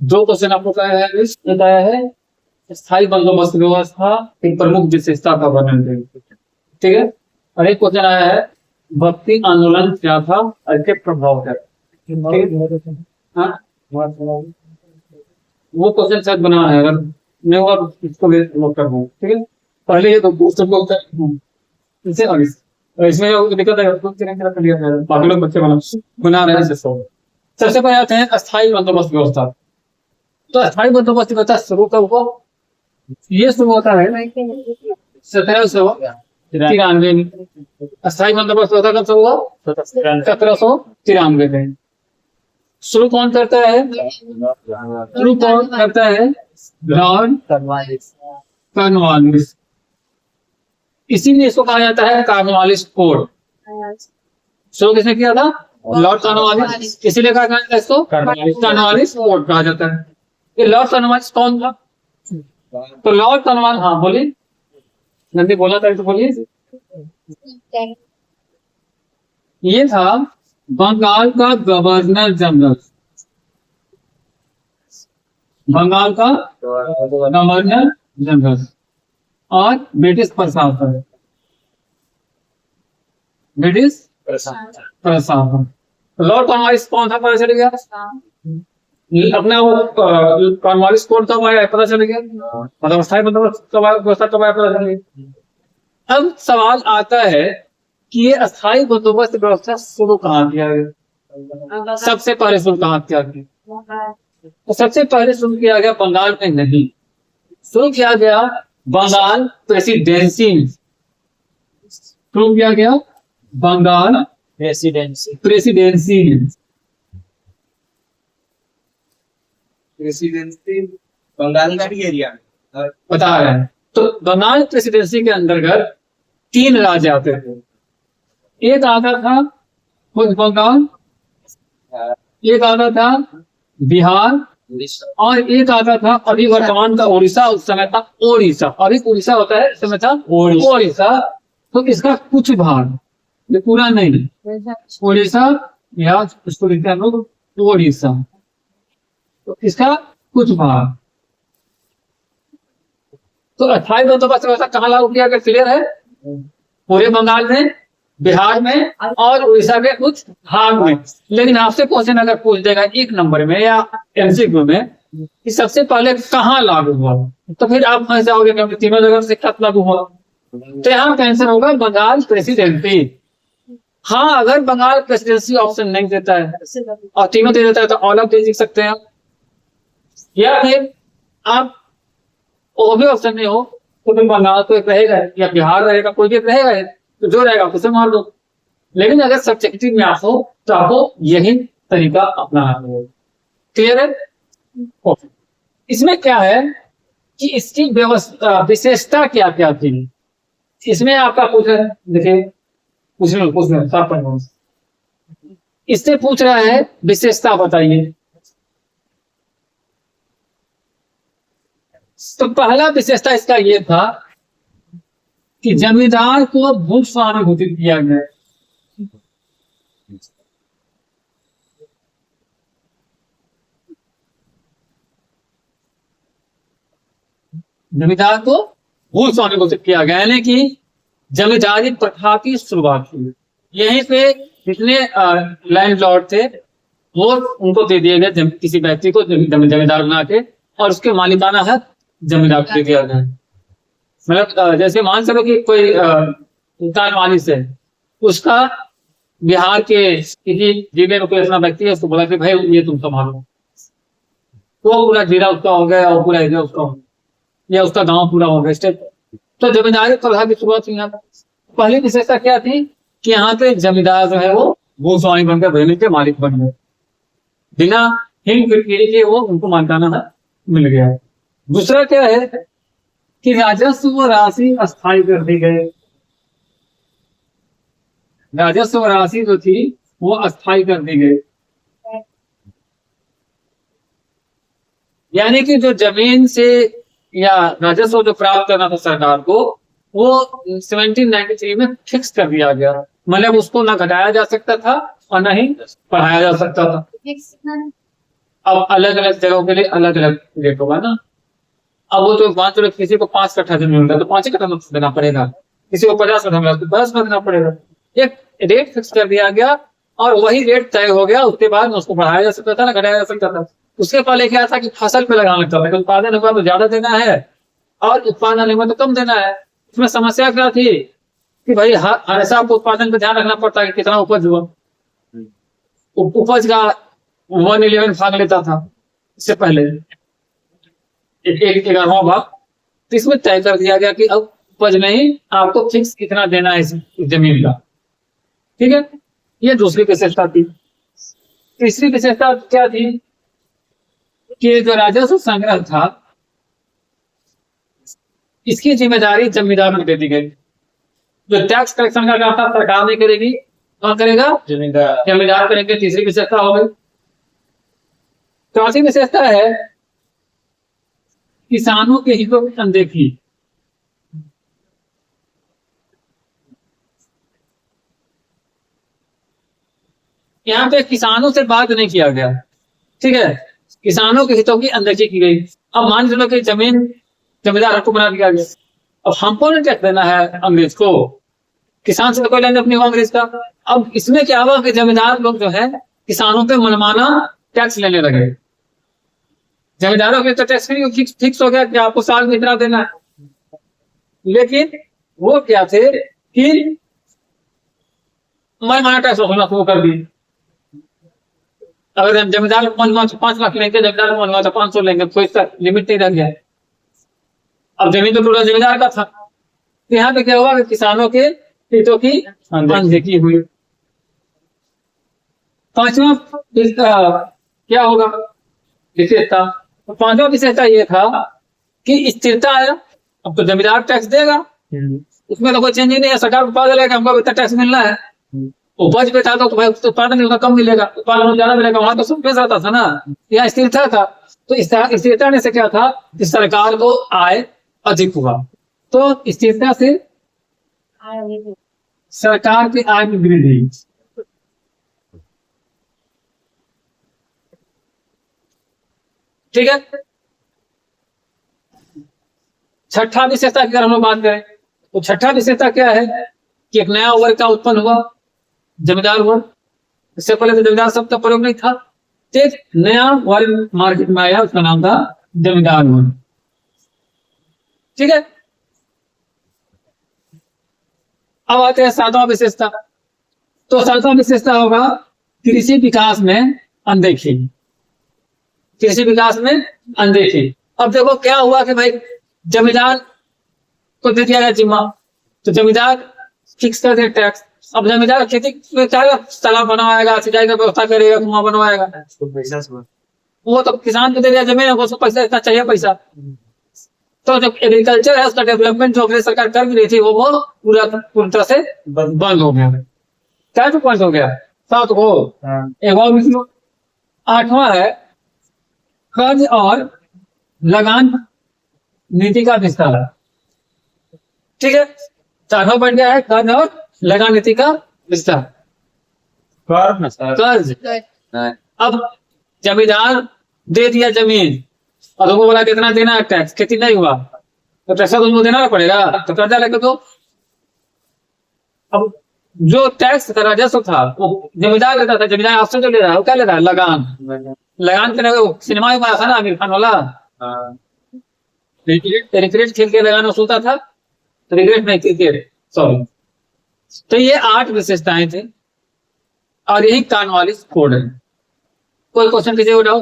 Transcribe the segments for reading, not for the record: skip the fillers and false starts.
दो क्वेश्चन आपको बताया है स्थायी बंदोबस्त व्यवस्था एक प्रमुख विशेषता का वर्णन करें। ठीक है। और एक क्वेश्चन आया है भक्ति आंदोलन क्या था और इसके प्रभाव क्या थे। हाँ, वो क्वेश्चन शायद बना है, अगर मैं और इसको भी नोट कर दूं। ठीक है। पहले ये तो क्वेश्चन को इसे और इसमें जो दिक्कत है उसको कर लिया है, बाकी लोग बच्चे बना रहे हैं। सबसे पहले आते हैं अस्थायी बंदोबस्त व्यवस्था। तो अस्थायी बंदोबस्त व्यवस्था शुरू कब हुआ? ये शुरू होता है 1793 में। अस्थायी बंदोबस्त व्यवस्था कब शुरू हुआ? 1793 में। शुरू कौन करता है? Lord Cornwallis. इसीलिए इसको कहा जाता है कॉर्नवालिस कोड। शुरू किसने किया था? Lord Cornwallis. इसीलिए कहा जाता है इसको कॉर्नवालिस कोड कहा जाता है। ये लॉर्ड कॉर्नवालिस कौन था? तो लॉर्ड कॉर्नवालिस, हाँ बोलिए, नंदी बोला था तो बोलिए। ये था बंगाल का गवर्नर जनरल। बंगाल का गवर्नर जनरल और ब्रिटिश प्रशासन। ब्रिटिश प्रशासन। लॉर्ड कॉर्नवालिस कौन था पता चल गया? अपना वो कॉर्नवालिस कोड कब आया पता चल गया? मतलब अस्थायी बंदोबस्त कब आया, व्यवस्था कब आया पता चल गया। अब सवाल आता है कि ये अस्थायी बंदोबस्त व्यवस्था शुरू कहाँ किया गया? सबसे पहले शुरू कहाँ किया गया? तो सबसे पहले शुरू किया गया बंगाल में नहीं, शुरू किया गया बंगाल प्रेसिडेंसी। शुरू किया गया बंगाल प्रेसिडेंसी बंगाल का भी एरिया बता रहे हैं। तो बंगाल प्रेसिडेंसी के अंतर्गत 3 राज्य आते थे। एक आता था वेस्ट बंगाल, एक आता था बिहार और एक आता था अभी वर्तमान का उड़ीसा, उस समय था ओडिशा। अभी उड़ीसा होता है, उस समय था ओडिशा। तो इसका कुछ भाग, ये पूरा नहीं, ओडिशा या उसको लिखते हैं हम लोग ओडिशा, तो इसका कुछ भाग। तो अस्थायी बंदोबस्त व्यवस्था कहाँ लागू किया गया? क्लियर है? पूरे बंगाल में, बिहार में और उड़ीसा के कुछ भाग में। लेकिन आपसे क्वेश्चन अगर पूछ देगा 1 नंबर में या एमसीक्यू में कि सबसे पहले कहाँ लागू हुआ, तो फिर आप फंस जाओगे क्योंकि तीनों जगह से कब लागू हुआ। तो यहाँ आंसर होगा बंगाल प्रेसिडेंसी। हाँ, अगर बंगाल प्रेसिडेंसी ऑप्शन नहीं देता है और तीनों दे देता है तो ऑल ऑफ दे सकते हैं, या फिर आप वो भी ऑप्शन नहीं हो तो फिर बंगाल तो एक रहेगा या बिहार रहेगा, कोई भी रहेगा, तो जो रहेगा उसे मार दो। लेकिन अगर सब्जेक्टिव में आप हो तो आपको यही तरीका अपनाना होगा। क्लियर है? इसमें क्या है कि इसकी व्यवस्था विशेषता क्या क्या थी, इसमें आपका पूछ रहा है। देखिए पूछ रहे इससे पूछ रहा है विशेषता बताइए। तो पहला विशेषता इसका यह था कि जमींदार को भूस्वामी घोषित किया गया। जमींदार को भूस्वामी घोषित किया गया, यानी कि जमींदारी प्रथा की शुरुआत हुई। यहीं पे जितने लैंडलॉर्ड थे वो उनको दे दिए गए, किसी व्यक्ति को जमींदार बना के, और उसके मालिकाना हक जमींदार को दे दिया गया। मतलब जैसे मान चलो कि कोई सुल्तान वालिस है, उसका बिहार के किसी जिले में कोई ऐसा व्यक्ति है, उसको बोला कि भाई ये तुम संभालो, वो पूरा जिला उसका हो गया और पूरा एरिया उसका हो गया या उसका गांव पूरा हो गया स्टेट। तो जमींदारी प्रथा की शुरुआत हुई। पहली विशेषता क्या थी कि यहाँ पे जमींदार जो है वो भूस्वामी बनकर जमीन के मालिक बन गए, बिना हिंद फिरकिरी के वो उनको मालिकाना मिल गया। दूसरा क्या है कि राजस्व राशि अस्थायी कर दी गई। राजस्व राशि जो थी वो अस्थायी कर दी गई, यानी कि जो जमीन से या राजस्व जो प्राप्त करना था सरकार को, वो 1793 में फिक्स कर दिया गया। मतलब उसको ना घटाया जा सकता था और ना ही बढ़ाया जा सकता था। अब अलग अलग जगहों के लिए अलग अलग रेट होगा ना। अब वो तो मान चलो किसी को 5 कट्ठा जमीन मिल रहा है तो 5 ही कट्ठा देना पड़ेगा, किसी को 50 कट्ठा मिला तो 50 का देना पड़ेगा। एक रेट फिक्स कर दिया गया और वही रेट तय हो गया। उसके बाद उसको बढ़ाया जा सकता था ना घटाया जा सकता था। उसके पहले क्या था कि फसल पे लगाना लगता था, उत्पादन हुआ तो ज्यादा देना है और उत्पादन हुआ तो कम देना है। इसमें समस्या क्या थी कि भाई हमेशा आपको उत्पादन पे ध्यान रखना पड़ता है कि कितना उपज हुआ। उपज का 1/11 भाग लेता था इससे पहले, एक 11वां भाग। तो इसमें तय कर दिया गया कि अब उपज नहीं, आपको फिक्स कितना देना है इस जमीन का। ठीक है, ये दूसरी विशेषता थी। तीसरी विशेषता क्या थी कि जो राजस्व संग्रह था इसकी जिम्मेदारी जमींदार को दे दी गई। जो टैक्स कलेक्शन का काम था सरकार नहीं करेगी, कौन करेगा? जमींदार करेंगे। तीसरी विशेषता हो गई। चौथी विशेषता है किसानों के हितों की अनदेखी। यहाँ पे किसानों से बात नहीं किया गया, ठीक है, किसानों के हितों की अनदेखी की गई। अब मान लो कि जमीन जमींदार को बना दिया गया, अब हमको नहीं टैक्स देना है अंग्रेज को, किसान से तो कोई लेंगे अपनी अंग्रेज का। अब इसमें क्या हुआ कि जमींदार लोग जो है किसानों पे मनमाना टैक्स लेने लगे। जमींदारों के तो टैक्स फिक्स हो गया कि आपको साल में इतना देना है, लेकिन वो क्या थे कि मनमाना टैक्स वसूलना शुरू कर दी। अगर हम जमींदार को मनवा 5 लाख लेंगे, जमींदार को मनवा 500 लेंगे, कोई लिमिट नहीं रह गया। अब जमीन तो पूरा जमींदार का था। तो यहाँ पे क्या हुआ कि किसानों के हितों की अनदेखी हुई। पांचवा क्या होगा विशेषता? तो पांचवा विशेषता ये था कि स्थिरता है। अब तो जमींदार टैक्स देगा, उसमें तो कोई चेंज ही नहीं है। सरकार को पता चलेगा हमको इतना टैक्स मिलना है। उपज पे था तो भाई उत्पादन उतना कम मिलेगा, उत्पादन ज्यादा मिलेगा, वहां तो सब पेश आता था ना। यहाँ स्थिरता था, तो स्थिरता ने से क्या था कि सरकार को आय अधिक हुआ। तो स्थिरता से सरकार की आय में वृद्धि। ठीक है, छठा विशेषता की अगर हम लोग बात करें तो छठा विशेषता क्या है कि एक नया वर्ग का उत्पन्न हुआ, जमींदार वर्ग। इससे पहले तो जमींदार शब्द का प्रयोग नहीं था। एक नया वर्ग मार्केट में आया, उसका नाम था जमींदार वर्ग। ठीक है, अब आते हैं सातवां विशेषता। तो सातवां विशेषता होगा कृषि विकास में अनदेखी। कृषि विकास में अनदेखी। अब देखो क्या हुआ कि भाई जमींदार को दे दिया गया जिम्मा, तो जमींदार फिक्स कर दे टैक्स। अब जमींदार खेती में तालाब बनवाएगा, सिंचाई का व्यवस्था करेगा, कुआं बनवाएगा, वो तो किसान को दे दिया जमीन, उसको पैसा इतना चाहिए पैसा। तो जब एग्रीकल्चर है उसका डेवलपमेंट जो अंग्रेज सरकार कर रही थी वो पूरी तरह से बंद हो गया। क्या तो पॉइंट हो गया? 7 को एक और। 8वां है कर्ज और लगान नीति का विस्तार। ठीक है, 4वां पॉइंट क्या है? कर्ज और लगान नीति का विस्तार। कर्ज। अब जमींदार दे दिया जमीन और तुमको बोला कितना देना है टैक्स, खेती नहीं हुआ तो टैक्स तुमको देना पड़ेगा, तो कर्जा लेके दो। अब जो टैक्स का राजस्व था वो जमींदार लेता था, जमींदार आपसे जो ले रहा है वो क्या ले रहा है? लगान। लगान के सिनेमा में बना था ना आमिर खान वाला, क्रिकेट खेल के लगान वसूलता था। तो क्रिकेट नहीं, क्रिकेट, सॉरी। तो ये 8 विशेषताएं थी और यही कॉर्नवालिस कोड है। कोई क्वेश्चन कीजिए, उठाओ।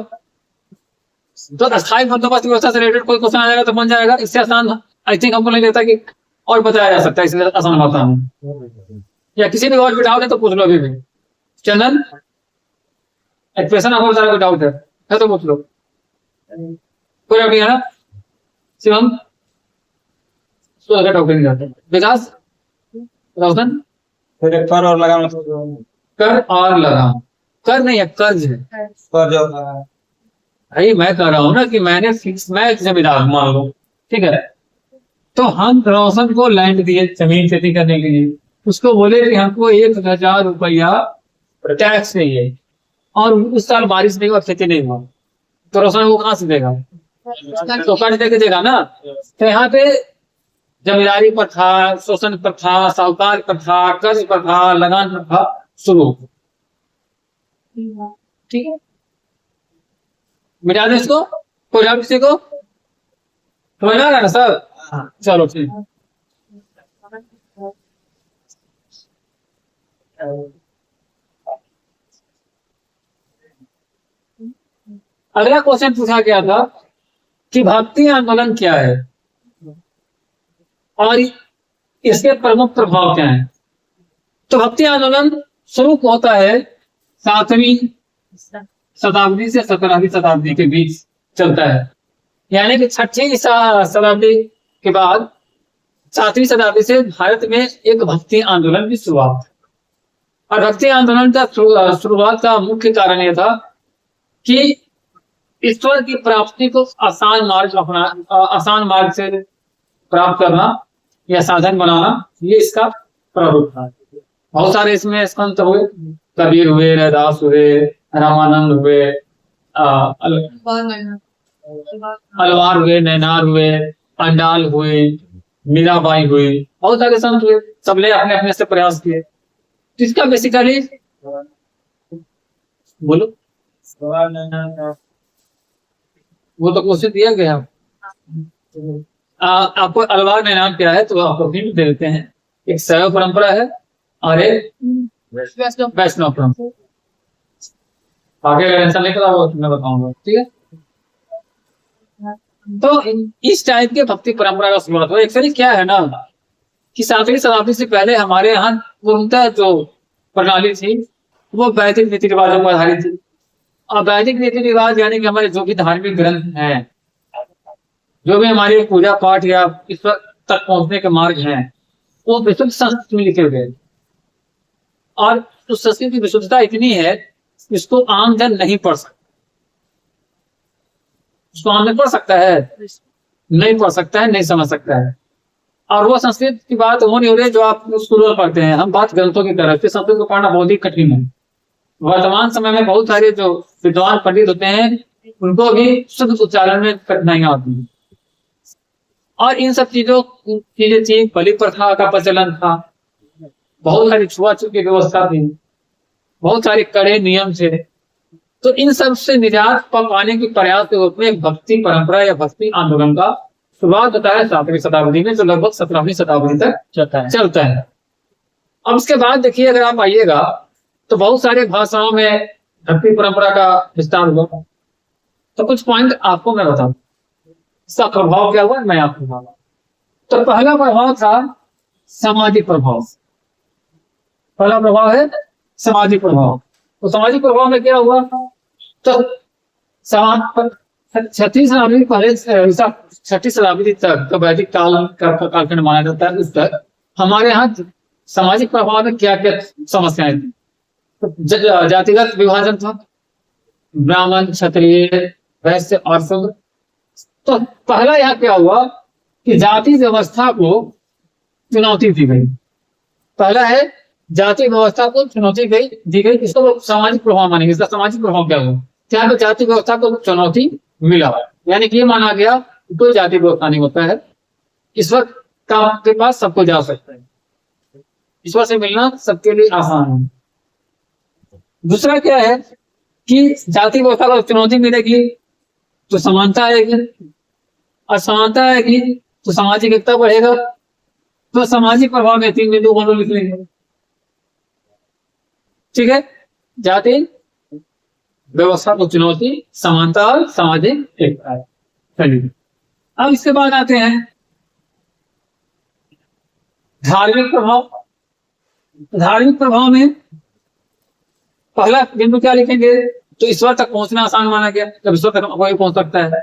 तो अस्थायी बंदोबस्त व्यवस्था से रिलेटेड कोई क्वेश्चन आ जाएगा तो बन जाएगा। इससे आसान आई थिंक हमको नहीं लगता कि और बताया जा सकता है इससे आसान होता है। या किसी भी और डाउट है तो पूछ लो अभी भी। चंदन, एक्सप्रेशन आपको बता कोई डाउट है तो पूछ लो। कोई डाउट नहीं है ना? शिवम, डाउट नहीं जाते। विकास, रोशन, कर और लगान। कर और लगान। कर नहीं है, कर्ज है। भाई मैं कह रहा हूं ना कि मैंने फिक्स, मैं जमींदार मान लो, ठीक है, तो हम रोशन को लैंड दिए जमीन खेती करने के लिए। उसको बोले कि हमको 1000 रुपया टैक्स चाहिए और उस साल बारिश नहीं हुआ, खेती नहीं हुआ, तो रोशन वो कहाँ से देगा? तो कर्ज देके देगा ना। तो यहाँ पे जमींदारी पर था, शोषण पर था, साहूकार पर था, कर्ज पर था, लगान पर था, शुरू। ठीक है, मिटा दो इसको, कोई डाउट किसी को? समझ आ रहा है ना सर? चलो ठीक। अगला क्वेश्चन पूछा गया था कि भक्ति आंदोलन क्या है और इसके प्रमुख प्रभाव क्या हैं। तो भक्ति आंदोलन शुरू होता है 7वीं शताब्दी से 17वीं शताब्दी के बीच चलता है, यानी कि 6वीं शताब्दी के बाद 7वीं शताब्दी से भारत में एक भक्ति आंदोलन की शुरुआत। और भक्ति आंदोलन का शुरुआत का मुख्य कारण यह था कि ईश्वर की प्राप्ति को आसान मार्ग से प्राप्त करना या साधन बनाना, ये इसका प्रभुत्व था। बहुत सारे इसमें संत हुए, कबीर हुए, रैदास हुए, रामानंद हुए, अलवार हुए, नैनार हुए, अंडाल हुए, मीराबाई हुई, बहुत सारे संत हुए। सबने अपने अपने से प्रयास किए। इसका बेसिकली बोलो, वो तो क्वेश्चन दिया गया। आपको अलवार नैनार क्या है तो आपको हिंट दे देते हैं। एक शैव परंपरा है और एक वैष्णव परंपरा। आगे अगर आंसर नहीं पता वो मैं बताऊंगा, ठीक है। तो इस टाइप के भक्ति परंपरा का शुरुआत हुआ। एक्चुअली क्या है ना कि 7वीं शताब्दी से पहले हमारे यहाँ पूर्णतः जो प्रणाली थी वो वैदिक रीति रिवाजों पर आधारित थी। और वैदिक रीति रिवाज यानी कि हमारे जो भी धार्मिक ग्रंथ हैं, जो भी हमारे पूजा पाठ या ईश्वर तक पहुंचने के मार्ग हैं, वो विशुद्ध संस्कृत में लिखे गए। और उस संस्कृत की विशुद्धता इतनी है इसको आम जन नहीं पढ़ सकता। उसको आम जन पढ़ सकता है? नहीं पढ़ सकता है, नहीं समझ सकता है। और वो संस्कृत की बात वो नहीं हो रही जो आप स्कूलों में पढ़ते हैं। हम बात ग्रंथों की तरफ से, संस्कृत को पढ़ना बहुत ही कठिन है। वर्तमान समय में बहुत सारे जो विद्वान पंडित होते हैं उनको भी शुद्ध उच्चारण में कठिनाइयां होती हैं। और इन सब चीजें थी। बलि प्रथा का प्रचलन था, बहुत सारी छुआछूत की व्यवस्था थी, बहुत सारे कड़े नियम थे। तो इन सब से निजात पाने के प्रयास के रूप में एक भक्ति परंपरा या भक्ति आंदोलन का शुरुआत होता है 7वीं शताब्दी में, जो लगभग 17वीं शताब्दी तक चलता है। अब इसके बाद देखिए, अगर आप आइएगा तो बहुत सारे भाषाओं में भक्ति परंपरा का विस्तार हुआ। तो कुछ पॉइंट आपको मैं बताऊं, इसका प्रभाव क्या हुआ मैं आपको बताऊंगा। तो पहला प्रभाव था सामाजिक प्रभाव। पहला प्रभाव है सामाजिक प्रभाव। तो सामाजिक प्रभाव में क्या हुआ? तो 36 शताब्दी पहले 6वीं शताब्दी तक तो वैदिक कालखंड माना जाता है। उस तक हमारे यहाँ सामाजिक प्रभाव में क्या क्या समस्याएं थी? जातिगत विभाजन था, ब्राह्मण, क्षत्रिय, वैश्य और शूद्र। तो पहला यहाँ क्या हुआ कि जाति व्यवस्था को चुनौती दी गई। पहला है जाति व्यवस्था को चुनौती दी गई। इसको सामाजिक प्रभाव मानेंगे। इसका सामाजिक प्रभाव क्या हुआ? यहाँ पे जाति व्यवस्था को चुनौती मिला, यानी कि ये माना गया कोई जाति व्यवस्था नहीं होता है, ईश्वर के पास सबको जा सकता है, ईश्वर से मिलना सबके लिए आसान है। दूसरा क्या है कि जाति व्यवस्था को चुनौती मिलेगी तो समानता आएगी, और समानता आएगी तो सामाजिक एकता बढ़ेगा। तो सामाजिक प्रभाव में 3 बिंदु हम लोग लिख लेंगे, ठीक है। जाति व्यवस्था को चुनौती, समानता और सामाजिक एकता। चलिए अब इसके बाद आते हैं धार्मिक प्रभाव। धार्मिक प्रभाव में पहला बिंदु क्या लिखेंगे? तो ईश्वर तक पहुंचना आसान माना गया। जब ईश्वर तक कोई पहुंच सकता है,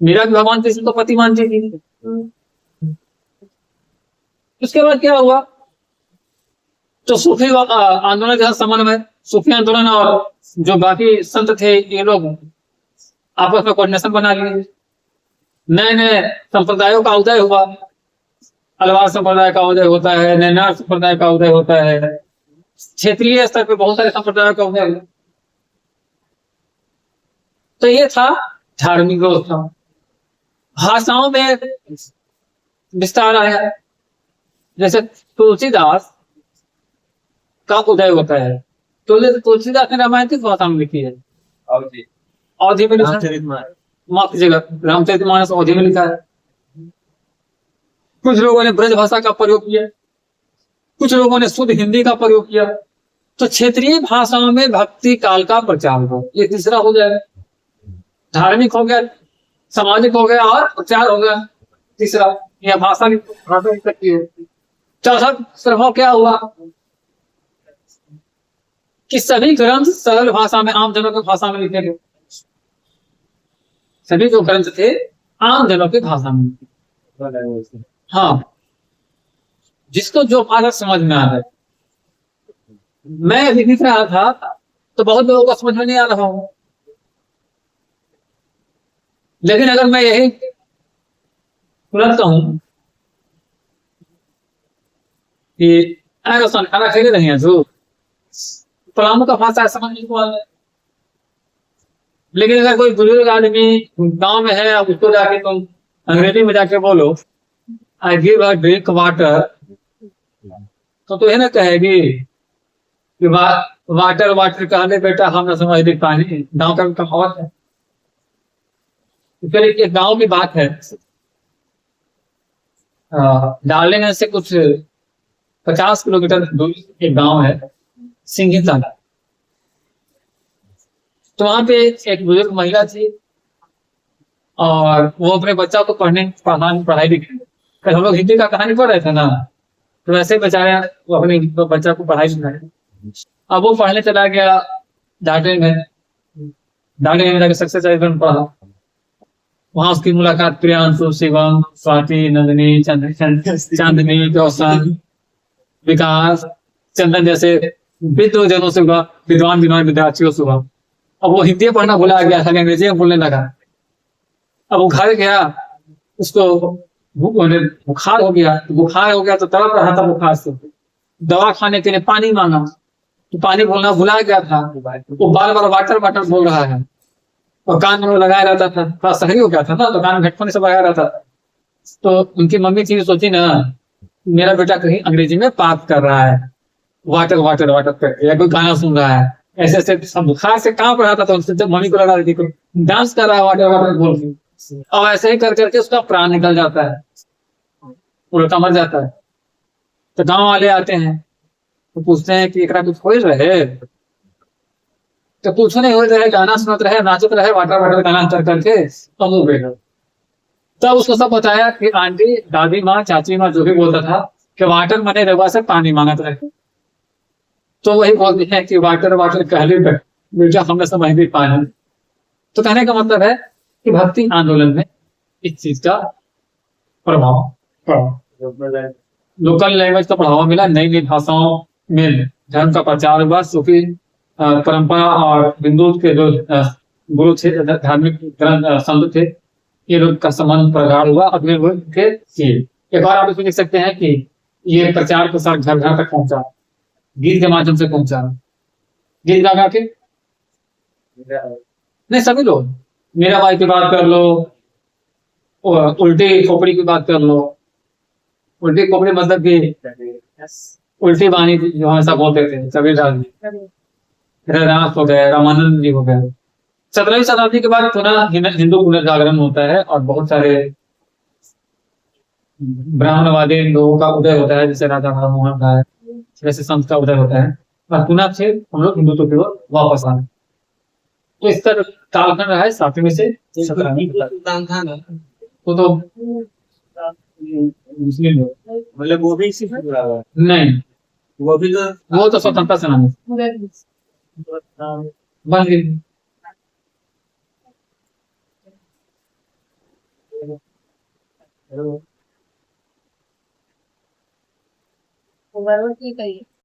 मेरा भी भगवान कृष्ण तो पति मानते थी। उसके बाद क्या हुआ? तो सूफी आंदोलन के साथ समन्वय, सूफी आंदोलन और जो बाकी संत थे ये लोग आपस में कोऑर्डिनेशन बना लिए। नए नए संप्रदायों का उदय हुआ। अलवार संप्रदाय का उदय होता है, नैनार संप्रदाय का उदय होता है, क्षेत्रीय स्तर पे बहुत सारे संप्रदायों का उदय हुआ। तो ये था धार्मिक व्यवस्था। भाषाओं में विस्तार आया, जैसे तुलसीदास का उदय होता है। तुलसीदास ने रामायण किस भाषा में लिखी है? अवधी में लिखा है। रामचरितमानस। माफ कीजिएगा, रामचरितमानस अवधी में लिखा है। कुछ लोगों ने ब्रज भाषा का प्रयोग किया, कुछ लोगों ने शुद्ध हिंदी का प्रयोग किया। तो क्षेत्रीय भाषाओं में भक्ति काल का प्रचार हो, ये तीसरा हो जाएगा। धार्मिक हो गया, सामाजिक हो गया और प्रचार हो गया तीसरा। यह भाषा की सकती है। चौथा प्रभाव क्या हुआ कि सभी ग्रंथ सरल भाषा में, आम जनों की भाषा में लिखे गए। सभी जो ग्रंथ थे आम जनों की भाषा में। हाँ, जिसको जो भाषा समझ में आ रहा है। मैं अभी लिख रहा था तो बहुत लोगों को समझ में नहीं आ रहा हूं, लेकिन अगर मैं यही तुरंत कहूं कि खाना खेले नहीं है जो पलामू का भाषा समझ नहीं आ रहा है। लेकिन अगर कोई बुजुर्ग आदमी गांव में है, अब उसको जाके तुम अंग्रेजी में जाके बोलो I give a drink water, तो ये ना कहेगी कि वाटर वाटर कहने बेटा हम ना समझ नहीं पानी। गाँव का कहावत है। फिर एक गांव की बात है, डार्लिंग से कुछ 50 किलोमीटर दूरी एक गांव है, सिंघिता। तो वहां पे एक बुजुर्ग महिला थी और वो अपने बच्चा को पढ़ाई लिखाई, हम लोग हिंदी का कहानी पढ़ रहे थे ना, तो वैसे बेचारा वो अपने बच्चा को पढ़ाई लिखाई। अब वो पढ़ने चला गया डाटे में जाकर सक्सेस पढ़ा। वहां उसकी मुलाकात प्रियांशु, शिवम, स्वाति, नंदिनी, चांदनी, रोशन, विकास, चंदन जैसे विद्वजनों से हुआ, विद्वान विद्यार्थियों से हुआ। अब वो हिंदी पढ़ना भुला गया था, अंग्रेजी में बोलने लगा। अब वो घर गया, उसको बुखार हो गया। तो तड़प रहा था बुखार से, दवा खाने के लिए पानी मांगा तो पानी बोलना भुला गया था। वो बार बार वाटर वाटर बोल रहा है और कान में लगाया रहता था। थोड़ा सही हो गया था ना, तो कान में हेडफोन से लगाया रहता था। तो उनकी मम्मी थी, सोची ना मेरा बेटा कहीं अंग्रेजी में बात कर रहा है, वाटर वाटर वाटर करके, या कोई गाना सुन रहा है। ऐसे ऐसे बुखार से कांप रहा था, तो उनसे जब मम्मी को लगा रही थी डांस कर रहा है वाटर वाटर बोल के, और ऐसे ही कर करके उसका प्राण निकल जाता है, उल्टा मर जाता है। तो गांव वाले आते हैं तो पूछते हैं कि एकरा कुछ हो रहे, तो कुछ नहीं हो रहे, गाना सुनत रहे, नाचत रहे, वाटर वाटर गाना कर करके तो बैठो। तब उसको सब बताया कि आंटी, दादी माँ, चाची माँ जो भी बोलता था कि वाटर मने रवा से पानी मांगत रहे, तो वही बोलते हैं कि वाटर वाटर कहले बेटा हमने समझ भी पानी। तो कहने का मतलब है कि भक्ति आंदोलन में इस चीज का प्रभाव पड़ा, लोकल लैंग्वेज का बढ़ावा मिला, नई नई भाषाओं में धर्म का प्रचार हुआ। सूफी परंपरा और हिंदू के जो गुरु थे, धार्मिक संत थे, ये लोग का संबंध प्रगाढ़ हुआ। अगले के एक बार आप इसमें देख सकते हैं कि ये प्रचार प्रसार घर घर तक पहुंचा, गीत के माध्यम से पहुंचा, गीत गा के नहीं सभी लोग, मीरा बाई की बात कर लो, उल्टी खोपड़ी की बात कर लो। उल्टी खोपड़ी मतलब कि उल्टी बानी जो हमेशा बोलते थे कबीरदास जी, रघुनाथ हो गए, रामानंद जी हो गए। 17वीं शताब्दी के बाद पुनः हिंदू पुनर्जागरण होता है और बहुत सारे ब्राह्मणवादी लोगों का उदय होता है, जैसे राजा राममोहन राय जैसे संत का उदय होता है, और पुनः फिर हम लोग हिंदुत्व की ओर वापस आए। तो इस तरह कालखंड रहा है 7वीं से 17वीं तो मुस्लिम लोग, मतलब वो भी इसी से जुड़ा हुआ है। नहीं वो तो स्वतंत्रता सेनानी बन गई। ओवरऑल ठीक है ये।